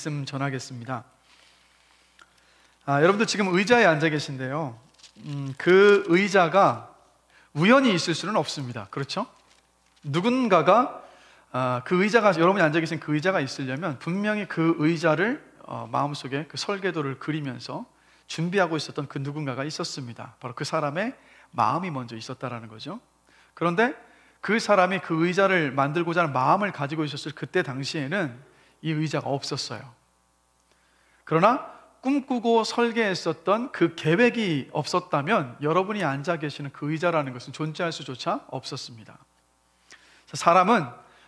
말씀 전하겠습니다. 여러분들 지금 의자에 앉아 계신데요, 그 의자가 우연히 있을 수는 없습니다. 그렇죠? 누군가가 그 의자가, 여러분이 앉아 계신 그 의자가 있으려면 분명히 그 의자를 마음속에 그 설계도를 그리면서 준비하고 있었던 그 누군가가 있었습니다. 바로 그 사람의 마음이 먼저 있었다라는 거죠. 그런데 그 사람이 그 의자를 만들고자 하는 마음을 가지고 있었을 그때 당시에는 이 의자가 없었어요. 그러나 꿈꾸고 설계했었던 그 계획이 없었다면 여러분이 앉아 계시는 그 의자라는 것은 존재할 수조차 없었습니다. 사람은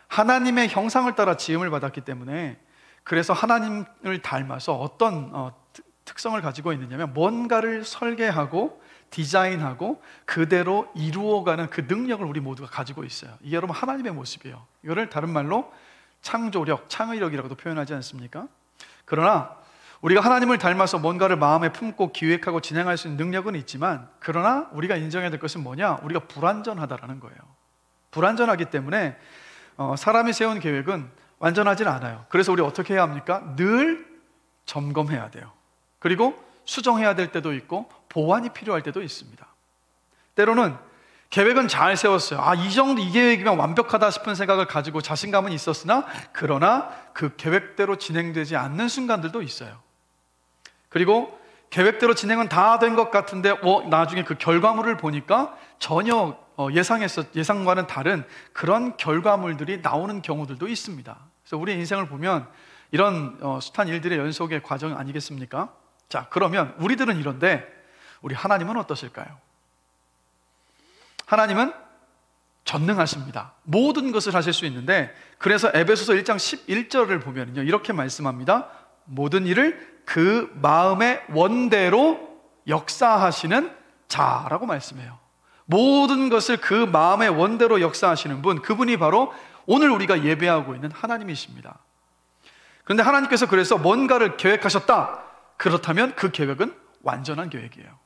하나님의 형상을 따라 지음을 받았기 때문에, 그래서 하나님을 닮아서 어떤 특성을 가지고 있느냐면 뭔가를 설계하고 디자인하고 그대로 이루어가는 그 능력을 우리 모두가 가지고 있어요. 이게 여러분 하나님의 모습이에요. 이거를 다른 말로 창조력, 창의력이라고도 표현하지 않습니까? 그러나 우리가 하나님을 닮아서 뭔가를 마음에 품고 기획하고 진행할 수 있는 능력은 있지만, 그러나 우리가 인정해야 될 것은 뭐냐? 우리가 불완전하다라는 거예요. 불완전하기 때문에 사람이 세운 계획은 완전하진 않아요. 그래서 우리 어떻게 해야 합니까? 늘 점검해야 돼요. 그리고 수정해야 될 때도 있고 보완이 필요할 때도 있습니다. 때로는 계획은 잘 세웠어요. 이 정도, 이 계획이면 완벽하다 싶은 생각을 가지고 자신감은 있었으나, 그러나 그 계획대로 진행되지 않는 순간들도 있어요. 그리고 계획대로 진행은 다 된 것 같은데 나중에 그 결과물을 보니까 전혀 예상과는 다른 그런 결과물들이 나오는 경우들도 있습니다. 그래서 우리 인생을 보면 이런 숱한 일들의 연속의 과정 아니겠습니까? 자, 그러면 우리들은 이런데 우리 하나님은 어떠실까요? 하나님은 전능하십니다. 모든 것을 하실 수 있는데, 그래서 에베소서 1장 11절을 보면요, 이렇게 말씀합니다. 모든 일을 그 마음의 원대로 역사하시는 자라고 말씀해요. 모든 것을 그 마음의 원대로 역사하시는 분, 그분이 바로 오늘 우리가 예배하고 있는 하나님이십니다. 그런데 하나님께서 그래서 뭔가를 계획하셨다, 그렇다면 그 계획은 완전한 계획이에요.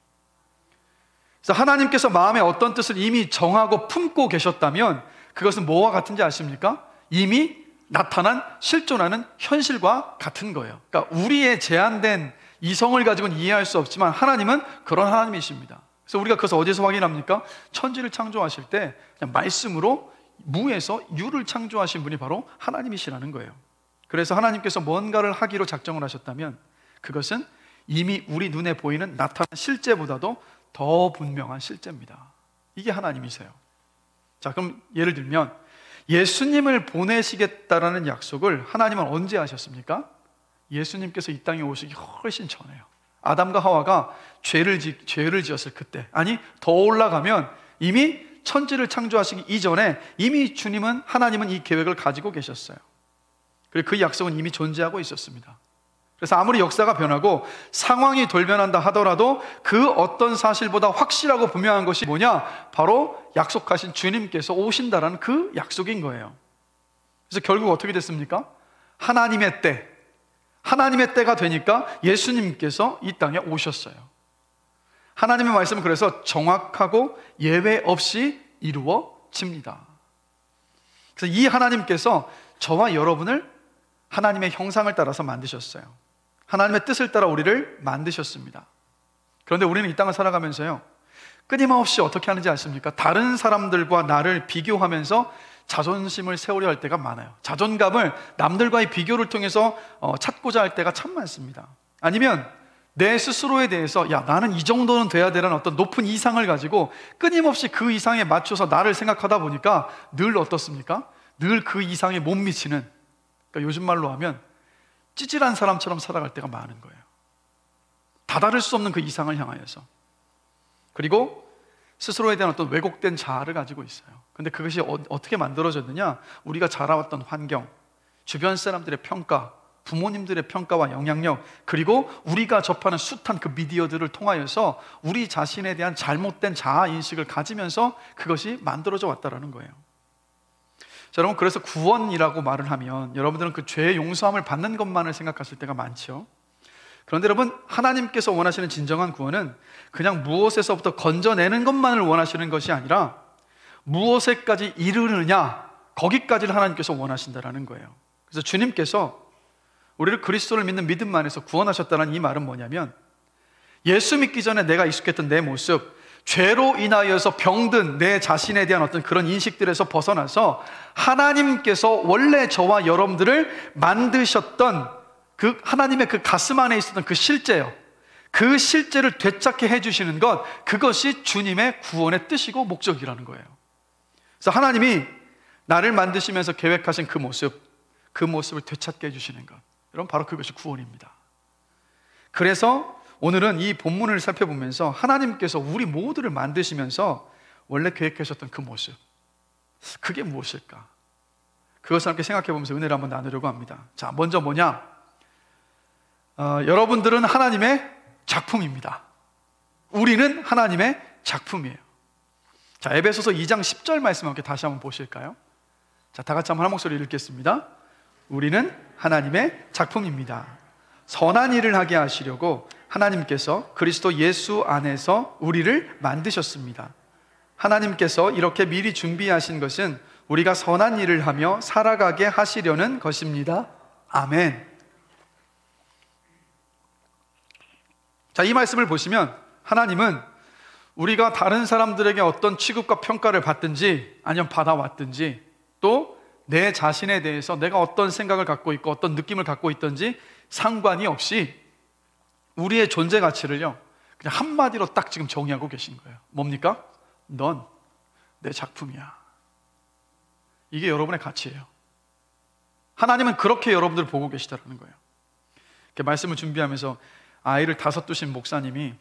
그래서 하나님께서 마음에 어떤 뜻을 이미 정하고 품고 계셨다면 그것은 뭐와 같은지 아십니까? 이미 나타난, 실존하는 현실과 같은 거예요. 그러니까 우리의 제한된 이성을 가지고는 이해할 수 없지만 하나님은 그런 하나님이십니다. 그래서 우리가 그것을 어디서 확인합니까? 천지를 창조하실 때 그냥 말씀으로 무에서 유를 창조하신 분이 바로 하나님이시라는 거예요. 그래서 하나님께서 뭔가를 하기로 작정을 하셨다면 그것은 이미 우리 눈에 보이는 나타난 실제보다도 더 분명한 실제입니다. 이게 하나님이세요. 자, 그럼 예를 들면 예수님을 보내시겠다라는 약속을 하나님은 언제 하셨습니까? 예수님께서 이 땅에 오시기 훨씬 전에요. 아담과 하와가 죄를 지었을 그때, 아니 더 올라가면 이미 천지를 창조하시기 이전에 이미 하나님은 이 계획을 가지고 계셨어요. 그리고 그 약속은 이미 존재하고 있었습니다. 그래서 아무리 역사가 변하고 상황이 돌변한다 하더라도 그 어떤 사실보다 확실하고 분명한 것이 뭐냐? 바로 약속하신 주님께서 오신다라는 그 약속인 거예요. 그래서 결국 어떻게 됐습니까? 하나님의 때가 되니까 예수님께서 이 땅에 오셨어요. 하나님의 말씀은 그래서 정확하고 예외 없이 이루어집니다. 그래서 이 하나님께서 저와 여러분을 하나님의 형상을 따라서 만드셨어요. 하나님의 뜻을 따라 우리를 만드셨습니다. 그런데 우리는 이 땅을 살아가면서요, 끊임없이 어떻게 하는지 아십니까? 다른 사람들과 나를 비교하면서 자존심을 세우려 할 때가 많아요. 자존감을 남들과의 비교를 통해서 찾고자 할 때가 참 많습니다. 아니면 내 스스로에 대해서 나는 이 정도는 돼야 되라는 어떤 높은 이상을 가지고 끊임없이 그 이상에 맞춰서 나를 생각하다 보니까 늘 어떻습니까? 늘 그 이상에 못 미치는, 그러니까 요즘 말로 하면 찌질한 사람처럼 살아갈 때가 많은 거예요. 다다를 수 없는 그 이상을 향하여서. 그리고 스스로에 대한 어떤 왜곡된 자아를 가지고 있어요. 근데 그것이 어떻게 만들어졌느냐? 우리가 자라왔던 환경, 주변 사람들의 평가, 부모님들의 평가와 영향력, 그리고 우리가 접하는 숱한 그 미디어들을 통하여서 우리 자신에 대한 잘못된 자아 인식을 가지면서 그것이 만들어져 왔다라는 거예요. 자, 여러분, 그래서 구원이라고 말을 하면 여러분들은 그 죄의 용서함을 받는 것만을 생각하실 때가 많죠. 그런데 여러분, 하나님께서 원하시는 진정한 구원은 그냥 무엇에서부터 건져내는 것만을 원하시는 것이 아니라 무엇에까지 이르느냐, 거기까지를 하나님께서 원하신다라는 거예요. 그래서 주님께서 우리를 그리스도를 믿는 믿음 안에서 구원하셨다는 이 말은 뭐냐면, 예수 믿기 전에 내가 익숙했던 내 모습, 죄로 인하여서 병든 내 자신에 대한 어떤 그런 인식들에서 벗어나서 하나님께서 원래 저와 여러분들을 만드셨던 그 하나님의 그 가슴 안에 있었던 그 실제요, 그 실제를 되찾게 해주시는 것, 그것이 주님의 구원의 뜻이고 목적이라는 거예요. 그래서 하나님이 나를 만드시면서 계획하신 그 모습, 그 모습을 되찾게 해주시는 것, 여러분, 바로 그것이 구원입니다. 그래서 오늘은 이 본문을 살펴보면서 하나님께서 우리 모두를 만드시면서 원래 계획하셨던 그 모습, 그게 무엇일까? 그것을 함께 생각해 보면서 은혜를 한번 나누려고 합니다. 자, 먼저 뭐냐? 여러분들은 하나님의 작품입니다. 우리는 하나님의 작품이에요. 자, 에베소서 2장 10절 말씀 함께 다시 한번 보실까요? 자, 다 같이 한번 한 목소리 읽겠습니다. 우리는 하나님의 작품입니다. 선한 일을 하게 하시려고 하나님께서 그리스도 예수 안에서 우리를 만드셨습니다. 하나님께서 이렇게 미리 준비하신 것은 우리가 선한 일을 하며 살아가게 하시려는 것입니다. 아멘. 자, 이 말씀을 보시면 하나님은 우리가 다른 사람들에게 어떤 취급과 평가를 받든지 아니면 받아왔든지, 또 내 자신에 대해서 내가 어떤 생각을 갖고 있고 어떤 느낌을 갖고 있든지 상관이 없이 우리의 존재 가치를요, 그냥 한마디로 딱 지금 정의하고 계신 거예요. 뭡니까? 넌 내 작품이야. 이게 여러분의 가치예요. 하나님은 그렇게 여러분들을 보고 계시다는 거예요. 이렇게 말씀을 준비하면서 아이를 5 두신 목사님이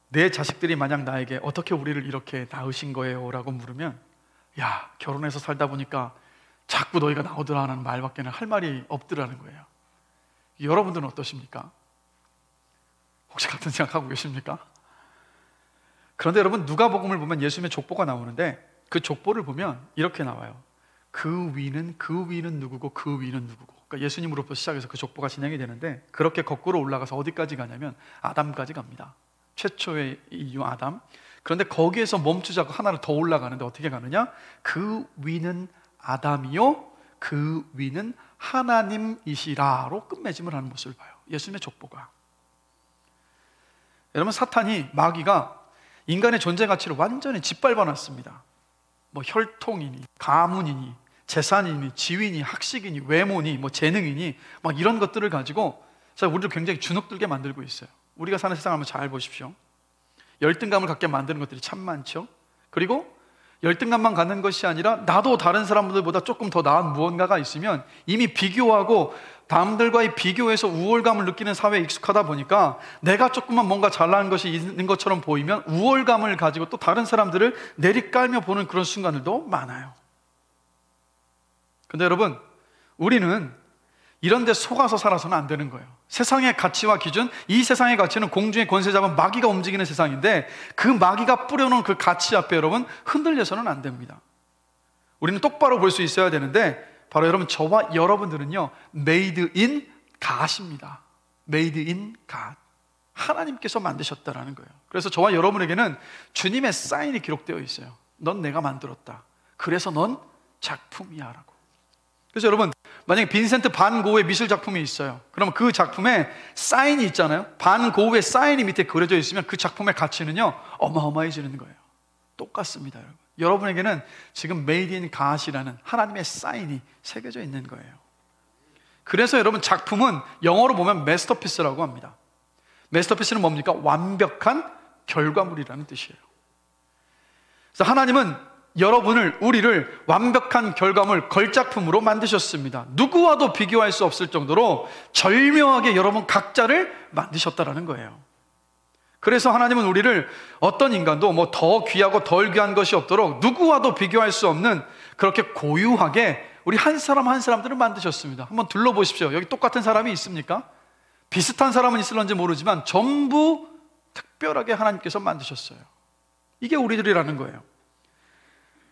내 자식들이 만약 나에게 어떻게 우리를 이렇게 낳으신 거예요? 라고 물으면, 야, 결혼해서 살다 보니까 자꾸 너희가 나오더라 하는 말밖에는 할 말이 없더라는 거예요. 여러분들은 어떠십니까? 혹시 같은 생각하고 계십니까? 그런데 여러분, 누가복음을 보면 예수님의 족보가 나오는데 그 족보를 보면 이렇게 나와요. 그 위는 누구고 그 위는 누구고. 그러니까 예수님으로부터 시작해서 그 족보가 진행이 되는데, 그렇게 거꾸로 올라가서 어디까지 가냐면 아담까지 갑니다. 최초의 인류 아담. 그런데 거기에서 멈추자고 하나를 더 올라가는데 어떻게 가느냐? 그 위는 아담이요 그 위는 하나님이시라로 끝맺음을 하는 모습을 봐요. 예수님의 족보가. 여러분, 사탄이, 마귀가 인간의 존재 가치를 완전히 짓밟아놨습니다. 뭐 혈통이니 가문이니 재산이니 지위니 학식이니 외모니 뭐 재능이니 막 이런 것들을 가지고 우리를 굉장히 주눅들게 만들고 있어요. 우리가 사는 세상을 한번 잘 보십시오. 열등감을 갖게 만드는 것들이 참 많죠. 그리고 열등감만 갖는 것이 아니라 나도 다른 사람들보다 조금 더 나은 무언가가 있으면 이미 비교하고 남들과의 비교에서 우월감을 느끼는 사회에 익숙하다 보니까 내가 조금만 뭔가 잘나는 것이 있는 것처럼 보이면 우월감을 가지고 또 다른 사람들을 내리깔며 보는 그런 순간들도 많아요. 근데 여러분, 우리는 이런 데 속아서 살아서는 안 되는 거예요. 세상의 가치와 기준, 이 세상의 가치는 공중의 권세 잡은 마귀가 움직이는 세상인데 그 마귀가 뿌려놓은 그 가치 앞에 여러분 흔들려서는 안 됩니다. 우리는 똑바로 볼 수 있어야 되는데, 바로 여러분, 저와 여러분들은요 Made in God입니다. Made in God. 하나님께서 만드셨다라는 거예요. 그래서 저와 여러분에게는 주님의 사인이 기록되어 있어요. 넌 내가 만들었다. 그래서 넌 작품이야 라고. 그래서 여러분, 만약에 빈센트 반 고흐의 미술 작품이 있어요. 그러면 그 작품에 사인이 있잖아요. 반 고흐의 사인이 밑에 그려져 있으면 그 작품의 가치는요 어마어마해지는 거예요. 똑같습니다, 여러분. 여러분에게는 지금 Made in God이라는 하나님의 사인이 새겨져 있는 거예요. 그래서 여러분, 작품은 영어로 보면 masterpiece라고 합니다. masterpiece는 뭡니까? 완벽한 결과물이라는 뜻이에요. 그래서 하나님은 여러분을, 우리를 완벽한 결과물, 걸작품으로 만드셨습니다. 누구와도 비교할 수 없을 정도로 절묘하게 여러분 각자를 만드셨다라는 거예요. 그래서 하나님은 우리를 어떤 인간도 뭐 더 귀하고 덜 귀한 것이 없도록 누구와도 비교할 수 없는 그렇게 고유하게 우리 한 사람 한 사람들을 만드셨습니다. 한번 둘러보십시오. 여기 똑같은 사람이 있습니까? 비슷한 사람은 있을런지 모르지만 전부 특별하게 하나님께서 만드셨어요. 이게 우리들이라는 거예요.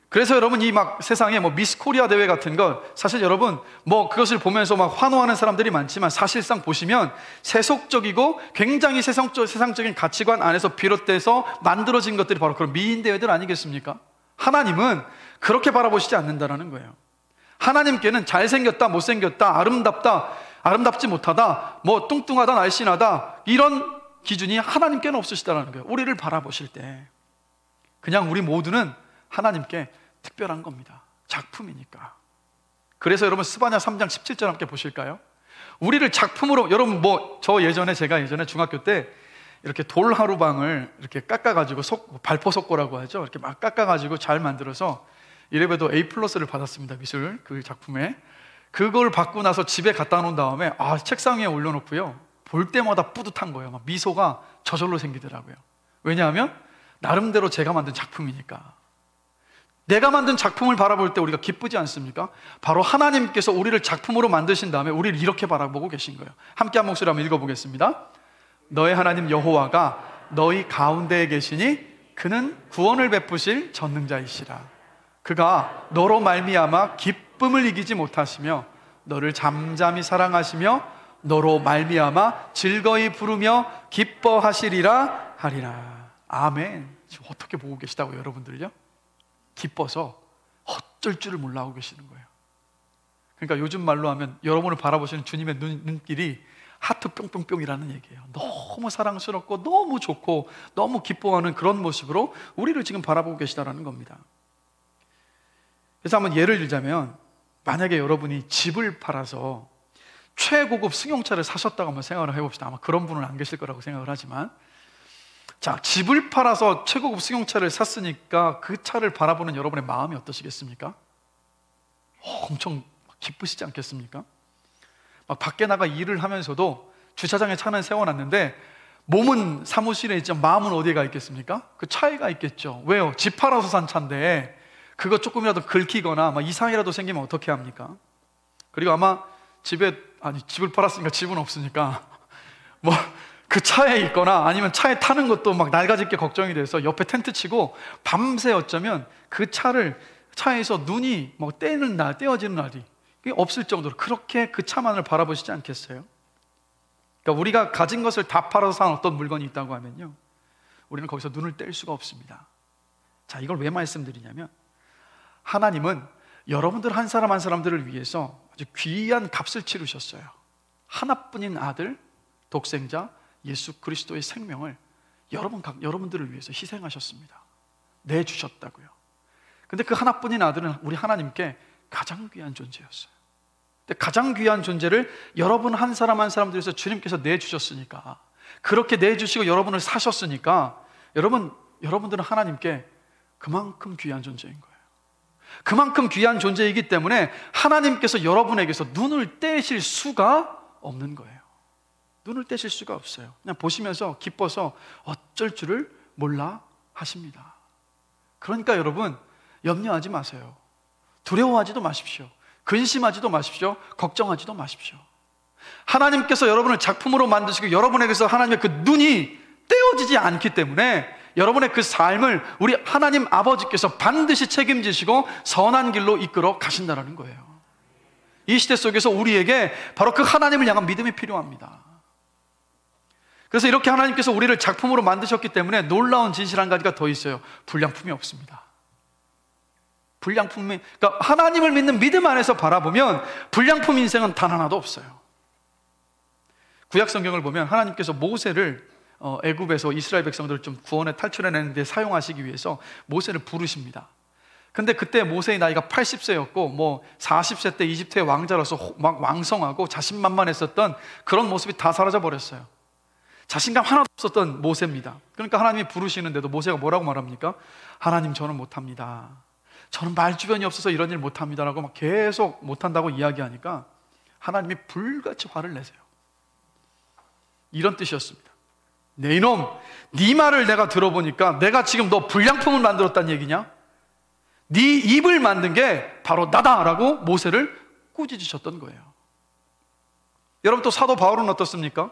그래서 여러분, 이 막 세상에 뭐 미스 코리아 대회 같은 거, 사실 여러분 뭐 그것을 보면서 막 환호하는 사람들이 많지만 사실상 보시면 세속적이고 굉장히 세상적인 가치관 안에서 비롯돼서 만들어진 것들이 바로 그런 미인 대회들 아니겠습니까? 하나님은 그렇게 바라보시지 않는다라는 거예요. 하나님께는 잘생겼다, 못생겼다, 아름답다, 아름답지 못하다, 뭐 뚱뚱하다, 날씬하다, 이런 기준이 하나님께는 없으시다라는 거예요. 우리를 바라보실 때 그냥 우리 모두는 하나님께 특별한 겁니다. 작품이니까. 그래서 여러분 스바냐 3장 17절 함께 보실까요? 우리를 작품으로, 여러분 제가 예전에 중학교 때 이렇게 돌하루방을 이렇게 깎아가지고 발포석고라고 하죠. 이렇게 막 깎아가지고 잘 만들어서 이래봬도 A+를 받았습니다. 미술 그 작품에. 그걸 받고 나서 집에 갖다 놓은 다음에 책상 위에 올려놓고요, 볼 때마다 뿌듯한 거예요. 막 미소가 저절로 생기더라고요. 왜냐하면 나름대로 제가 만든 작품이니까. 내가 만든 작품을 바라볼 때 우리가 기쁘지 않습니까? 바로 하나님께서 우리를 작품으로 만드신 다음에 우리를 이렇게 바라보고 계신 거예요. 함께 한 목소리 한번 읽어보겠습니다. 너의 하나님 여호와가 너희 가운데에 계시니 그는 구원을 베푸실 전능자이시라. 그가 너로 말미암아 기쁨을 이기지 못하시며 너를 잠잠히 사랑하시며 너로 말미암아 즐거이 부르며 기뻐하시리라 하리라. 아멘. 지금 어떻게 보고 계시다고요, 여러분들요? 기뻐서 어쩔 줄을 몰라 하고 계시는 거예요. 그러니까 요즘 말로 하면 여러분을 바라보시는 주님의 눈길이 하트 뿅뿅뿅이라는 얘기예요. 너무 사랑스럽고 너무 좋고 너무 기뻐하는 그런 모습으로 우리를 지금 바라보고 계시다라는 겁니다. 그래서 한번 예를 들자면, 만약에 여러분이 집을 팔아서 최고급 승용차를 사셨다고 한번 생각을 해봅시다. 아마 그런 분은 안 계실 거라고 생각을 하지만, 자, 집을 팔아서 최고급 승용차를 샀으니까 그 차를 바라보는 여러분의 마음이 어떠시겠습니까? 엄청 기쁘시지 않겠습니까? 막 밖에 나가 일을 하면서도 주차장에 차는 세워놨는데 몸은 사무실에 있지만 마음은 어디에 가 있겠습니까? 그 차에 가 있겠죠. 왜요? 집 팔아서 산 차인데 그거 조금이라도 긁히거나 막 이상이라도 생기면 어떻게 합니까? 그리고 아마 집을 팔았으니까 집은 없으니까 뭐 그 차에 있거나 아니면 차에 타는 것도 막 낡아질게 걱정이 돼서 옆에 텐트 치고 밤새 어쩌면 그 차에서 눈이 막 떼어지는 날이 없을 정도로 그렇게 그 차만을 바라보시지 않겠어요? 그러니까 우리가 가진 것을 다 팔아서 산 어떤 물건이 있다고 하면요, 우리는 거기서 눈을 뗄 수가 없습니다. 자, 이걸 왜 말씀드리냐면, 하나님은 여러분들 한 사람 한 사람들을 위해서 아주 귀한 값을 치르셨어요. 하나뿐인 아들, 독생자 예수 그리스도의 생명을 여러분들을 위해서 희생하셨습니다. 내주셨다고요. 근데 그 하나뿐인 아들은 우리 하나님께 가장 귀한 존재였어요. 근데 가장 귀한 존재를 여러분 한 사람 한 사람들 위해서 주님께서 내주셨으니까, 그렇게 내주시고 여러분을 사셨으니까 여러분들은 하나님께 그만큼 귀한 존재인 거예요. 그만큼 귀한 존재이기 때문에 하나님께서 여러분에게서 눈을 떼실 수가 없는 거예요. 눈을 떼실 수가 없어요. 그냥 보시면서 기뻐서 어쩔 줄을 몰라 하십니다. 그러니까 여러분, 염려하지 마세요. 두려워하지도 마십시오. 근심하지도 마십시오. 걱정하지도 마십시오. 하나님께서 여러분을 작품으로 만드시고 여러분에게서 하나님의 그 눈이 떼어지지 않기 때문에 여러분의 그 삶을 우리 하나님 아버지께서 반드시 책임지시고 선한 길로 이끌어 가신다는 거예요. 이 시대 속에서 우리에게 바로 그 하나님을 향한 믿음이 필요합니다. 그래서 이렇게 하나님께서 우리를 작품으로 만드셨기 때문에 놀라운 진실 한 가지가 더 있어요. 불량품이 없습니다. 그러니까 하나님을 믿는 믿음 안에서 바라보면 불량품 인생은 단 하나도 없어요. 구약 성경을 보면 하나님께서 모세를 애굽에서 이스라엘 백성들을 좀 구원에 탈출해내는 데 사용하시기 위해서 모세를 부르십니다. 근데 그때 모세의 나이가 80세였고 뭐 40세 때 이집트의 왕자로서 막 왕성하고 자신만만했었던 그런 모습이 다 사라져 버렸어요. 자신감 하나도 없었던 모세입니다. 그러니까 하나님이 부르시는데도 모세가 뭐라고 말합니까? 하나님, 저는 못합니다. 저는 말주변이 없어서 이런 일 못합니다 라고 막 계속 못한다고 이야기하니까 하나님이 불같이 화를 내세요. 이런 뜻이었습니다. 네 이놈, 네 말을 내가 들어보니까 내가 지금 너 불량품을 만들었다는 얘기냐? 네 입을 만든 게 바로 나다라고 모세를 꾸짖으셨던 거예요. 여러분, 또 사도 바울은 어떻습니까?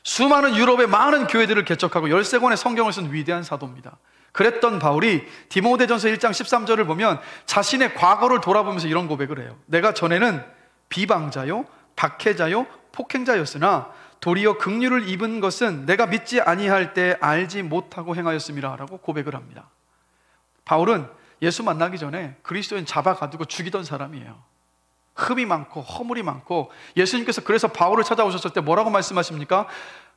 수많은 유럽의 많은 교회들을 개척하고 13권의 성경을 쓴 위대한 사도입니다. 그랬던 바울이 디모데전서 1장 13절을 보면 자신의 과거를 돌아보면서 이런 고백을 해요. 내가 전에는 비방자요, 박해자요, 폭행자였으나 도리어 긍휼을 입은 것은 내가 믿지 아니할 때 알지 못하고 행하였음이라 라고 고백을 합니다. 바울은 예수 만나기 전에 그리스도인 잡아가두고 죽이던 사람이에요. 흠이 많고 허물이 많고, 예수님께서 그래서 바울을 찾아오셨을 때 뭐라고 말씀하십니까?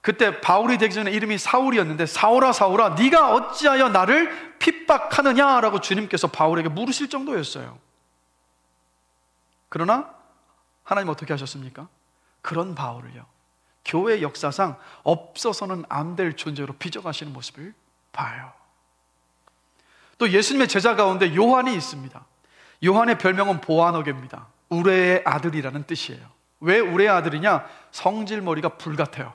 그때 바울이 되기 전에 이름이 사울이었는데, 사울아 사울아 네가 어찌하여 나를 핍박하느냐라고 주님께서 바울에게 물으실 정도였어요. 그러나 하나님 어떻게 하셨습니까? 그런 바울을요, 교회 역사상 없어서는 안 될 존재로 빚어가시는 모습을 봐요. 또 예수님의 제자 가운데 요한이 있습니다. 요한의 별명은 보아너게입니다. 우레의 아들이라는 뜻이에요. 왜 우레의 아들이냐? 성질머리가 불같아요.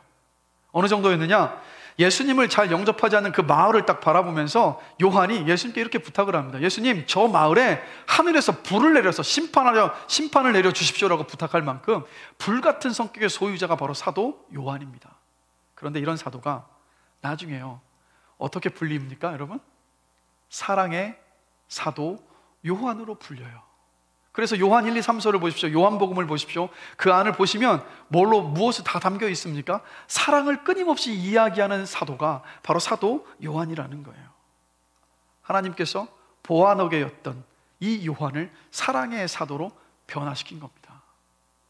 어느 정도였느냐? 예수님을 잘 영접하지 않는 그 마을을 딱 바라보면서 요한이 예수님께 이렇게 부탁을 합니다. 예수님, 저 마을에 하늘에서 불을 내려서 심판을 내려 주십시오라고 부탁할 만큼 불같은 성격의 소유자가 바로 사도 요한입니다. 그런데 이런 사도가 나중에요, 어떻게 불립니까 여러분? 사랑의 사도 요한으로 불려요. 그래서 요한 1, 2, 3서를 보십시오. 요한복음을 보십시오. 그 안을 보시면 무엇이 다 담겨 있습니까? 사랑을 끊임없이 이야기하는 사도가 바로 사도 요한이라는 거예요. 하나님께서 보아너게였던 이 요한을 사랑의 사도로 변화시킨 겁니다.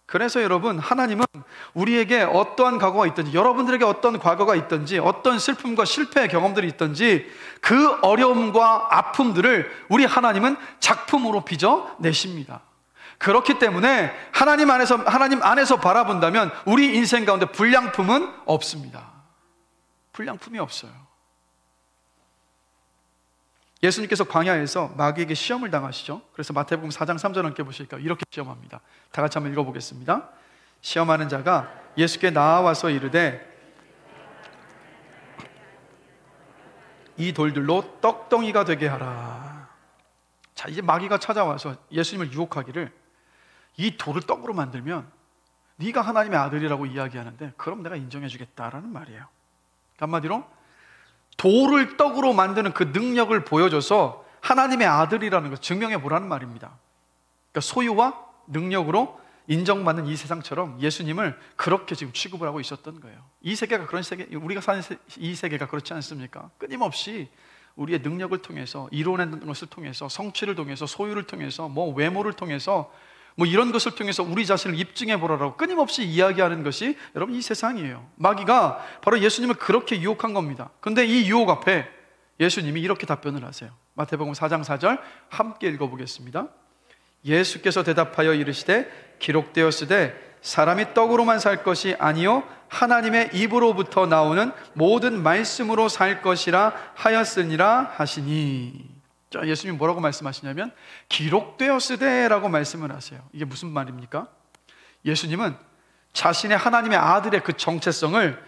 그래서 여러분, 하나님은 우리에게 어떠한 과거가 있든지, 여러분들에게 어떤 과거가 있든지, 어떤 슬픔과 실패의 경험들이 있든지, 그 어려움과 아픔들을 우리 하나님은 작품으로 빚어내십니다. 그렇기 때문에 하나님 안에서 바라본다면 우리 인생 가운데 불량품은 없습니다. 불량품이 없어요. 예수님께서 광야에서 마귀에게 시험을 당하시죠. 그래서 마태복음 4장 3절 함께 보실까요? 이렇게 시험합니다. 다 같이 한번 읽어보겠습니다. 시험하는 자가 예수께 나와서 이르되 이 돌들로 떡덩이가 되게 하라. 자, 이제 마귀가 찾아와서 예수님을 유혹하기를, 이 돌을 떡으로 만들면 네가 하나님의 아들이라고 이야기하는데 그럼 내가 인정해 주겠다라는 말이에요. 한마디로 돌을 떡으로 만드는 그 능력을 보여줘서 하나님의 아들이라는 걸 증명해 보라는 말입니다. 그러니까 소유와 능력으로 인정받는 이 세상처럼 예수님을 그렇게 지금 취급을 하고 있었던 거예요. 이 세계가 그런 세계, 우리가 사는 이 세계가 그렇지 않습니까? 끊임없이 우리의 능력을 통해서, 이뤄내는 것을 통해서, 성취를 통해서, 소유를 통해서, 외모를 통해서, 이런 것을 통해서 우리 자신을 입증해 보라라고 끊임없이 이야기하는 것이 여러분 이 세상이에요. 마귀가 바로 예수님을 그렇게 유혹한 겁니다. 근데 이 유혹 앞에 예수님이 이렇게 답변을 하세요. 마태복음 4장 4절 함께 읽어보겠습니다. 예수께서 대답하여 이르시되 기록되었으되 사람이 떡으로만 살 것이 아니요 하나님의 입으로부터 나오는 모든 말씀으로 살 것이라 하였으니라 하시니. 자, 예수님이 뭐라고 말씀하시냐면 기록되었으되라고 말씀을 하세요. 이게 무슨 말입니까? 예수님은 자신의 하나님의 아들의 그 정체성을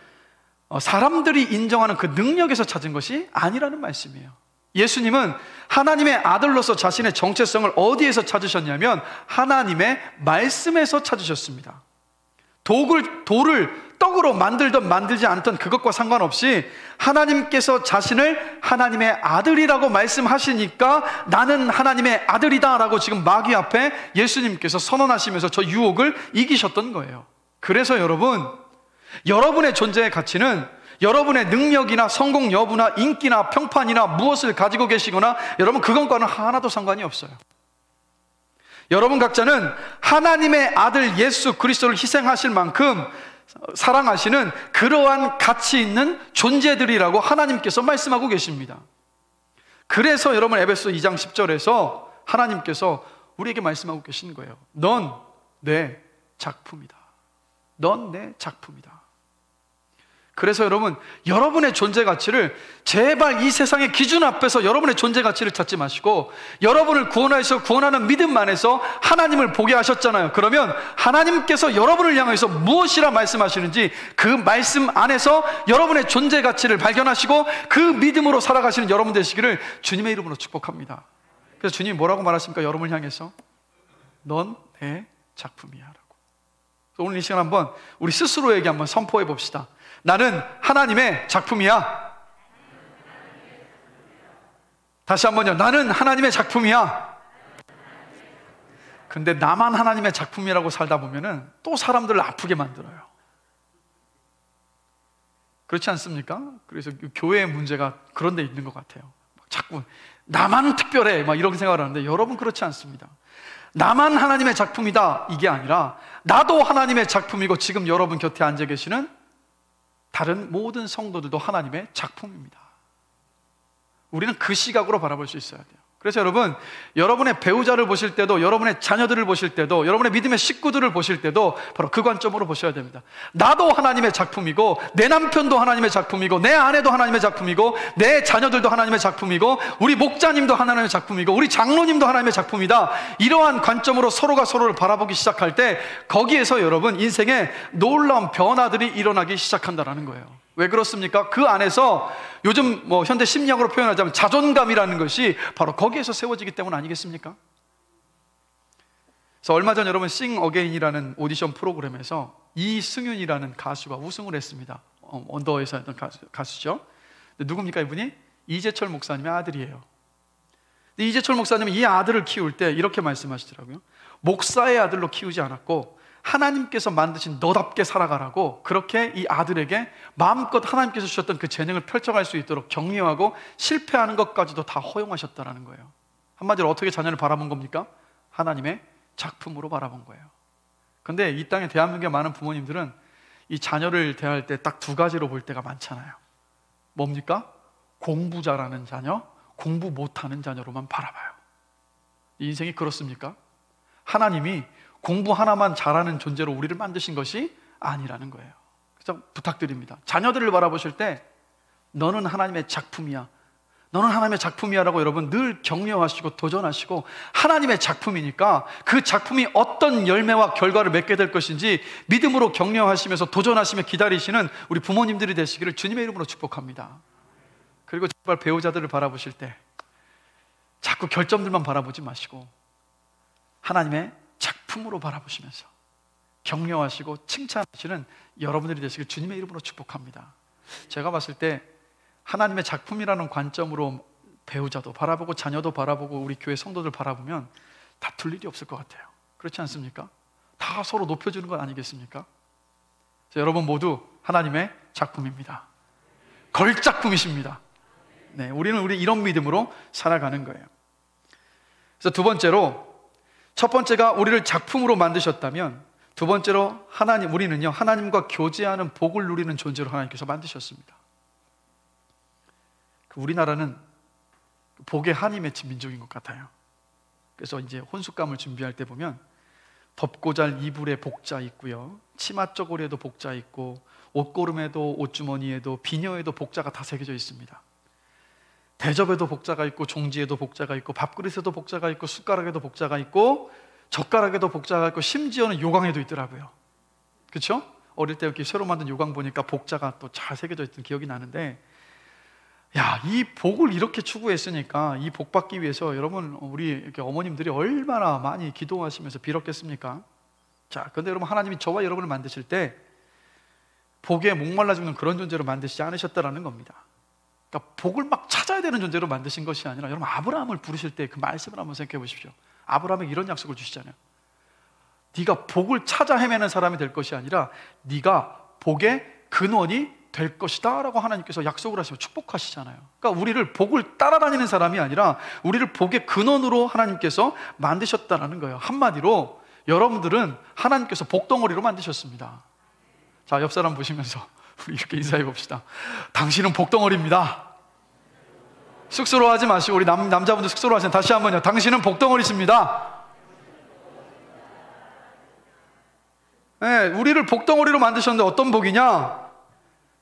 사람들이 인정하는 그 능력에서 찾은 것이 아니라는 말씀이에요. 예수님은 하나님의 아들로서 자신의 정체성을 어디에서 찾으셨냐면 하나님의 말씀에서 찾으셨습니다. 돌을 떡으로 만들든 만들지 않든 그것과 상관없이 하나님께서 자신을 하나님의 아들이라고 말씀하시니까 나는 하나님의 아들이다 라고 지금 마귀 앞에 예수님께서 선언하시면서 저 유혹을 이기셨던 거예요. 그래서 여러분, 여러분의 존재의 가치는 여러분의 능력이나 성공 여부나 인기나 평판이나 무엇을 가지고 계시거나 여러분 그것과는 하나도 상관이 없어요. 여러분 각자는 하나님의 아들 예수 그리스도를 희생하실 만큼 사랑하시는 그러한 가치 있는 존재들이라고 하나님께서 말씀하고 계십니다. 그래서 여러분 에베소 2장 10절에서 하나님께서 우리에게 말씀하고 계신 거예요. 넌 내 작품이다. 넌 내 작품이다. 그래서 여러분, 여러분의 존재 가치를 제발 이 세상의 기준 앞에서 여러분의 존재 가치를 찾지 마시고 여러분을 구원하셔서 구원하는 믿음 안에서 하나님을 보게 하셨잖아요. 그러면 하나님께서 여러분을 향해서 무엇이라 말씀하시는지 그 말씀 안에서 여러분의 존재 가치를 발견하시고 그 믿음으로 살아가시는 여러분 되시기를 주님의 이름으로 축복합니다. 그래서 주님이 뭐라고 말하십니까? 여러분을 향해서 넌 내 작품이야 라고. 오늘 이 시간 한번 우리 스스로에게 한번 선포해 봅시다. 나는 하나님의 작품이야. 다시 한번요. 나는 하나님의 작품이야. 근데 나만 하나님의 작품이라고 살다 보면은 또 사람들을 아프게 만들어요. 그렇지 않습니까? 그래서 교회의 문제가 그런 데 있는 것 같아요. 자꾸 나만 특별해 막 이런 생각을 하는데, 여러분 그렇지 않습니다. 나만 하나님의 작품이다 이게 아니라 나도 하나님의 작품이고 지금 여러분 곁에 앉아 계시는 다른 모든 성도들도 하나님의 작품입니다. 우리는 그 시각으로 바라볼 수 있어야 돼요. 그래서 여러분, 여러분의 배우자를 보실 때도, 여러분의 자녀들을 보실 때도, 여러분의 믿음의 식구들을 보실 때도 바로 그 관점으로 보셔야 됩니다. 나도 하나님의 작품이고, 내 남편도 하나님의 작품이고, 내 아내도 하나님의 작품이고, 내 자녀들도 하나님의 작품이고, 우리 목자님도 하나님의 작품이고, 우리 장로님도 하나님의 작품이다. 이러한 관점으로 서로가 서로를 바라보기 시작할 때 거기에서 여러분 인생에 놀라운 변화들이 일어나기 시작한다는 거예요. 왜 그렇습니까? 그 안에서 요즘 현대 심리학으로 표현하자면 자존감이라는 것이 바로 거기에서 세워지기 때문 아니겠습니까? 그래서 얼마 전 여러분 Sing Again이라는 오디션 프로그램에서 이승윤이라는 가수가 우승을 했습니다. 언더에서 했던 가수죠. 근데 누굽니까 이분이? 이재철 목사님의 아들이에요. 근데 이재철 목사님은 이 아들을 키울 때 이렇게 말씀하시더라고요. 목사의 아들로 키우지 않았고 하나님께서 만드신 너답게 살아가라고, 그렇게 이 아들에게 마음껏 하나님께서 주셨던 그 재능을 펼쳐갈 수 있도록 격려하고 실패하는 것까지도 다 허용하셨다는 거예요. 한마디로 어떻게 자녀를 바라본 겁니까? 하나님의 작품으로 바라본 거예요. 근데 이 땅에 대한민국의 많은 부모님들은 이 자녀를 대할 때 딱 두 가지로 볼 때가 많잖아요. 뭡니까? 공부 잘하는 자녀, 공부 못하는 자녀로만 바라봐요. 이 인생이 그렇습니까? 하나님이 공부 하나만 잘하는 존재로 우리를 만드신 것이 아니라는 거예요. 그래서 부탁드립니다. 자녀들을 바라보실 때 너는 하나님의 작품이야, 너는 하나님의 작품이야 라고 여러분 늘 격려하시고 도전하시고, 하나님의 작품이니까 그 작품이 어떤 열매와 결과를 맺게 될 것인지 믿음으로 격려하시면서 도전하시며 기다리시는 우리 부모님들이 되시기를 주님의 이름으로 축복합니다. 그리고 제발 배우자들을 바라보실 때 자꾸 결점들만 바라보지 마시고 하나님의 작품으로 바라보시면서 격려하시고 칭찬하시는 여러분들이 되시길 주님의 이름으로 축복합니다. 제가 봤을 때 하나님의 작품이라는 관점으로 배우자도 바라보고 자녀도 바라보고 우리 교회 성도들 바라보면 다툴 일이 없을 것 같아요. 그렇지 않습니까? 다 서로 높여주는 것 아니겠습니까? 여러분 모두 하나님의 작품입니다. 걸작품이십니다. 네, 우리는 이런 믿음으로 살아가는 거예요. 그래서 두 번째로, 첫 번째가 우리를 작품으로 만드셨다면, 두 번째로 우리는요 하나님과 교제하는 복을 누리는 존재로 하나님께서 만드셨습니다. 우리나라는 복의 한이 맺힌 민족인 것 같아요. 그래서 이제 혼숙감을 준비할 때 보면 덮고 잘 이불에 복자 있고요, 치마 쪼고리에도 복자 있고, 옷고름에도 옷주머니에도 비녀에도 복자가 다 새겨져 있습니다. 대접에도 복자가 있고, 종지에도 복자가 있고, 밥그릇에도 복자가 있고, 숟가락에도 복자가 있고, 젓가락에도 복자가 있고, 심지어는 요강에도 있더라고요. 그렇죠? 어릴 때 이렇게 새로 만든 요강 보니까 복자가 또 잘 새겨져 있던 기억이 나는데, 야, 이 복을 이렇게 추구했으니까 이 복 받기 위해서 여러분 우리 이렇게 어머님들이 얼마나 많이 기도하시면서 빌었겠습니까? 자, 그런데 여러분 하나님이 저와 여러분을 만드실 때 복에 목말라 죽는 그런 존재로 만드시지 않으셨다라는 겁니다. 그러니까 복을 막 찾아야 되는 존재로 만드신 것이 아니라, 여러분 아브라함을 부르실 때 그 말씀을 한번 생각해 보십시오. 아브라함에게 이런 약속을 주시잖아요. 네가 복을 찾아 헤매는 사람이 될 것이 아니라 네가 복의 근원이 될 것이다 라고 하나님께서 약속을 하시고 축복하시잖아요. 그러니까 우리를 복을 따라다니는 사람이 아니라 우리를 복의 근원으로 하나님께서 만드셨다는 거예요. 한마디로 여러분들은 하나님께서 복덩어리로 만드셨습니다. 자, 옆 사람 보시면서 우리 이렇게 인사해 봅시다. 당신은 복덩어리입니다. 쑥스러워하지 마시고, 우리 남자분들 쑥스러워하시면 다시 한번요. 당신은 복덩어리십니다. 네, 우리를 복덩어리로 만드셨는데 어떤 복이냐?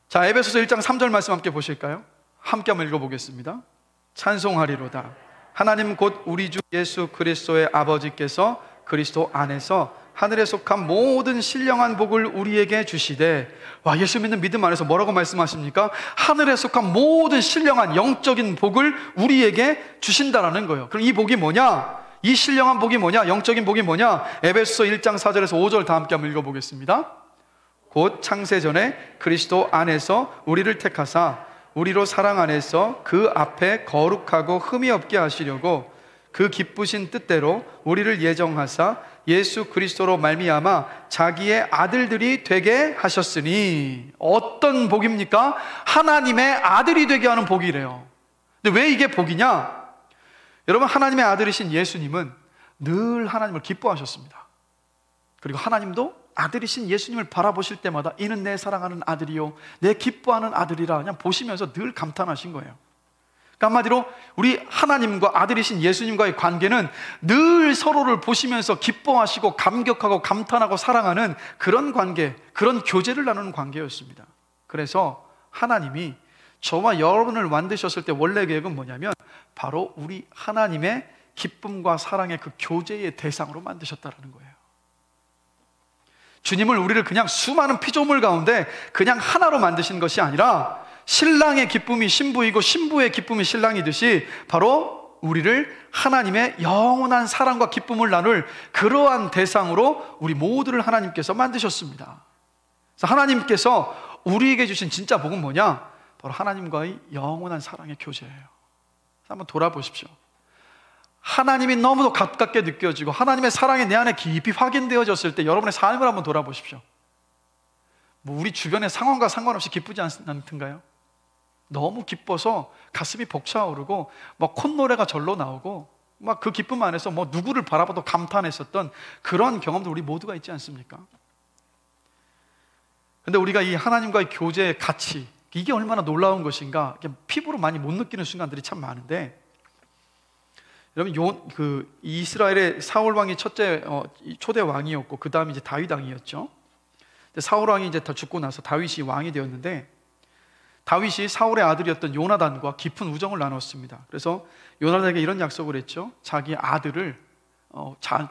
자, 에베소서 1장 3절 말씀 함께 보실까요? 함께 한번 읽어보겠습니다. 찬송하리로다. 하나님 곧 우리 주 예수 그리스도의 아버지께서 그리스도 안에서 하늘에 속한 모든 신령한 복을 우리에게 주시되. 와, 예수 믿는 믿음 안에서 뭐라고 말씀하십니까? 하늘에 속한 모든 신령한 영적인 복을 우리에게 주신다라는 거예요. 그럼 이 복이 뭐냐? 이 신령한 복이 뭐냐? 영적인 복이 뭐냐? 에베소서 1장 4절에서 5절 다 함께 한번 읽어보겠습니다. 곧 창세전에 그리스도 안에서 우리를 택하사 우리로 사랑 안에서 그 앞에 거룩하고 흠이 없게 하시려고 그 기쁘신 뜻대로 우리를 예정하사 예수 그리스도로 말미암아 자기의 아들들이 되게 하셨으니. 어떤 복입니까? 하나님의 아들이 되게 하는 복이래요. 근데 왜 이게 복이냐? 여러분, 하나님의 아들이신 예수님은 늘 하나님을 기뻐하셨습니다. 그리고 하나님도 아들이신 예수님을 바라보실 때마다 이는 내 사랑하는 아들이요 내 기뻐하는 아들이라 그냥 보시면서 늘 감탄하신 거예요. 그러니까 한마디로 우리 하나님과 아들이신 예수님과의 관계는 늘 서로를 보시면서 기뻐하시고 감격하고 감탄하고 사랑하는 그런 관계, 그런 교제를 나누는 관계였습니다. 그래서 하나님이 저와 여러분을 만드셨을 때 원래 계획은 뭐냐면 바로 우리 하나님의 기쁨과 사랑의 그 교제의 대상으로 만드셨다는 거예요. 주님을 우리를 그냥 수많은 피조물 가운데 그냥 하나로 만드신 것이 아니라 신랑의 기쁨이 신부이고 신부의 기쁨이 신랑이듯이 바로 우리를 하나님의 영원한 사랑과 기쁨을 나눌 그러한 대상으로 우리 모두를 하나님께서 만드셨습니다. 그래서 하나님께서 우리에게 주신 진짜 복은 뭐냐? 바로 하나님과의 영원한 사랑의 교제예요. 한번 돌아보십시오. 하나님이 너무도 가깝게 느껴지고 하나님의 사랑이 내 안에 깊이 확인되어졌을 때 여러분의 삶을 한번 돌아보십시오. 뭐 우리 주변의 상황과 상관없이 기쁘지 않던가요? 너무 기뻐서 가슴이 벅차오르고 막 콧노래가 절로 나오고 막 그 기쁨 안에서 뭐 누구를 바라봐도 감탄했었던 그런 경험도 우리 모두가 있지 않습니까? 근데 우리가 이 하나님과의 교제의 가치, 이게 얼마나 놀라운 것인가 피부로 많이 못 느끼는 순간들이 참 많은데, 여러분 이스라엘의 사울 왕이 초대 왕이었고 그 다음에 이제 다윗 왕이었죠. 사울 왕이 이제 다 죽고 나서 다윗이 왕이 되었는데, 다윗이 사울의 아들이었던 요나단과 깊은 우정을 나눴습니다. 그래서 요나단에게 이런 약속을 했죠. 자기 아들을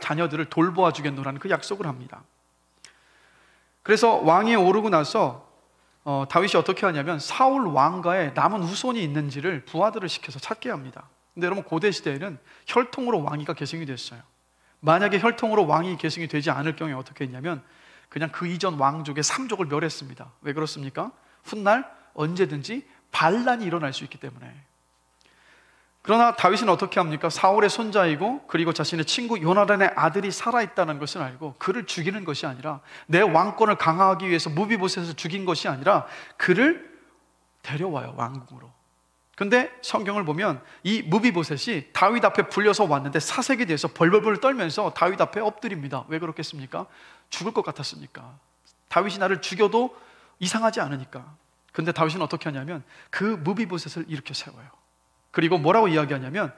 자녀들을 돌보아 주겠노라는 그 약속을 합니다. 그래서 왕위에 오르고 나서 다윗이 어떻게 하냐면 사울 왕가에 남은 후손이 있는지를 부하들을 시켜서 찾게 합니다. 근데 여러분, 고대 시대에는 혈통으로 왕위가 계승이 됐어요. 만약에 혈통으로 왕이 계승이 되지 않을 경우에 어떻게 했냐면 그냥 그 이전 왕족의 3족을 멸했습니다. 왜 그렇습니까? 훗날 언제든지 반란이 일어날 수 있기 때문에. 그러나 다윗은 어떻게 합니까? 사울의 손자이고 그리고 자신의 친구 요나단의 아들이 살아있다는 것을 알고 그를 죽이는 것이 아니라, 내 왕권을 강화하기 위해서 무비보셋을 죽인 것이 아니라 그를 데려와요, 왕궁으로. 근데 성경을 보면 이 무비보셋이 다윗 앞에 불려서 왔는데 사색이 돼서 벌벌벌 떨면서 다윗 앞에 엎드립니다. 왜 그렇겠습니까? 죽을 것 같았으니까. 다윗이 나를 죽여도 이상하지 않으니까. 근데 다윗은 어떻게 하냐면 그 무비보셋을 일으켜 세워요. 그리고 뭐라고 이야기하냐면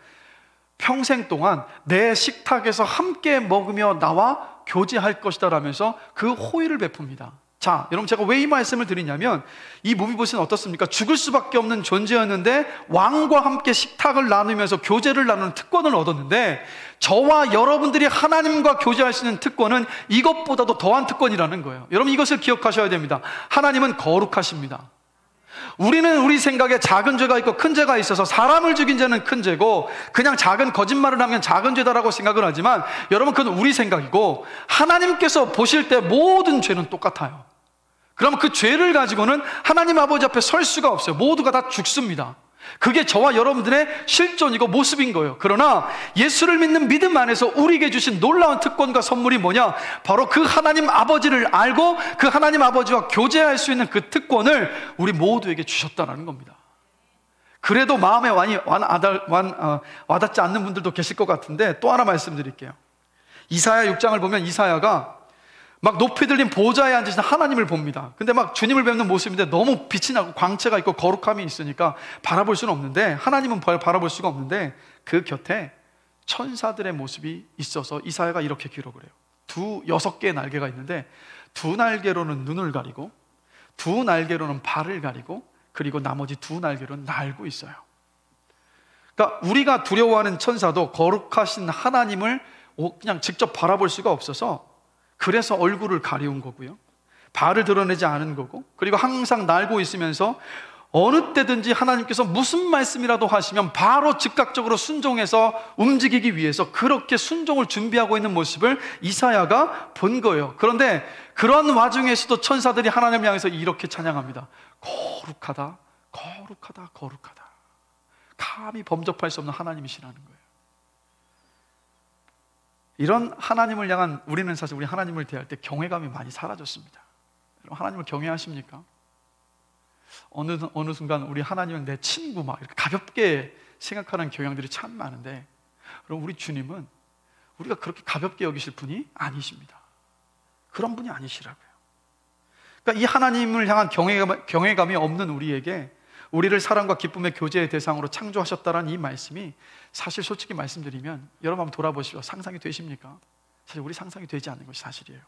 평생 동안 내 식탁에서 함께 먹으며 나와 교제할 것이다 라면서 그 호의를 베풉니다. 자, 여러분, 제가 왜 이 말씀을 드리냐면 이 무비보셋은 어떻습니까? 죽을 수밖에 없는 존재였는데 왕과 함께 식탁을 나누면서 교제를 나누는 특권을 얻었는데, 저와 여러분들이 하나님과 교제할 수 있는 특권은 이것보다도 더한 특권이라는 거예요. 여러분, 이것을 기억하셔야 됩니다. 하나님은 거룩하십니다. 우리는 우리 생각에 작은 죄가 있고 큰 죄가 있어서 사람을 죽인 죄는 큰 죄고 그냥 작은 거짓말을 하면 작은 죄다라고 생각을 하지만, 여러분, 그건 우리 생각이고 하나님께서 보실 때 모든 죄는 똑같아요. 그럼 그 죄를 가지고는 하나님 아버지 앞에 설 수가 없어요. 모두가 다 죽습니다. 그게 저와 여러분들의 실존이고 모습인 거예요. 그러나 예수를 믿는 믿음 안에서 우리에게 주신 놀라운 특권과 선물이 뭐냐? 바로 그 하나님 아버지를 알고 그 하나님 아버지와 교제할 수 있는 그 특권을 우리 모두에게 주셨다는 겁니다. 그래도 마음에 와닿지 않는 분들도 계실 것 같은데 또 하나 말씀드릴게요. 이사야 6장을 보면 이사야가 막 높이 들린 보좌에 앉으신 하나님을 봅니다. 근데 막 주님을 뵙는 모습인데 너무 빛이 나고 광채가 있고 거룩함이 있으니까 바라볼 수는 없는데, 하나님은 바라볼 수가 없는데 그 곁에 천사들의 모습이 있어서 이사야가 이렇게 기록을 해요. 6개의 날개가 있는데 두 날개로는 눈을 가리고 두 날개로는 발을 가리고 그리고 나머지 두 날개로는 날고 있어요. 그러니까 우리가 두려워하는 천사도 거룩하신 하나님을 그냥 직접 바라볼 수가 없어서 그래서 얼굴을 가리운 거고요, 발을 드러내지 않은 거고, 그리고 항상 날고 있으면서 어느 때든지 하나님께서 무슨 말씀이라도 하시면 바로 즉각적으로 순종해서 움직이기 위해서 그렇게 순종을 준비하고 있는 모습을 이사야가 본 거예요. 그런데 그런 와중에서도 천사들이 하나님을 향해서 이렇게 찬양합니다. 거룩하다, 거룩하다, 거룩하다. 감히 범접할 수 없는 하나님이시라는 거예요. 이런 하나님을 향한 우리는 사실 우리 하나님을 대할 때 경외감이 많이 사라졌습니다. 여러분, 하나님을 경외하십니까? 어느 순간 우리 하나님은 내 친구 막 이렇게 가볍게 생각하는 경향들이 참 많은데, 여러분, 우리 주님은 우리가 그렇게 가볍게 여기실 분이 아니십니다. 그런 분이 아니시라고요. 그러니까 이 하나님을 향한 경외감이 없는 우리에게 우리를 사랑과 기쁨의 교제의 대상으로 창조하셨다는 이 말씀이, 사실 솔직히 말씀드리면 여러분 한번 돌아보시오. 상상이 되십니까? 사실 우리 상상이 되지 않는 것이 사실이에요.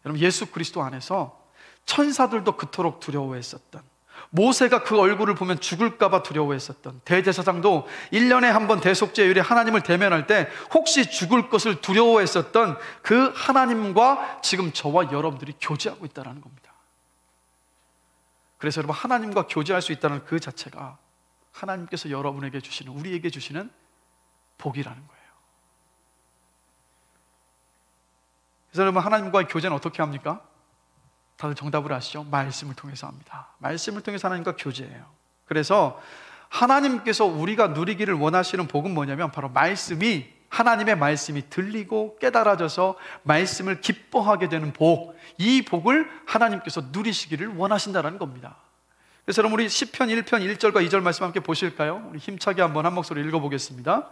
여러분, 예수 그리스도 안에서 천사들도 그토록 두려워했었던, 모세가 그 얼굴을 보면 죽을까봐 두려워했었던, 대제사장도 1년에 한 번 대속죄율에 하나님을 대면할 때 혹시 죽을 것을 두려워했었던 그 하나님과 지금 저와 여러분들이 교제하고 있다는 겁니다. 그래서 여러분, 하나님과 교제할 수 있다는 그 자체가 하나님께서 여러분에게 주시는, 우리에게 주시는 복이라는 거예요. 그래서 여러분, 하나님과의 교제는 어떻게 합니까? 다들 정답을 아시죠? 말씀을 통해서 합니다. 말씀을 통해서 하나님과 교제해요. 그래서 하나님께서 우리가 누리기를 원하시는 복은 뭐냐면 바로 말씀이, 하나님의 말씀이 들리고 깨달아져서 말씀을 기뻐하게 되는 복, 이 복을 하나님께서 누리시기를 원하신다는 겁니다. 그래서 여러분, 우리 시편 1편 1절과 2절 말씀 함께 보실까요? 우리 힘차게 한번 한 목소리 읽어보겠습니다.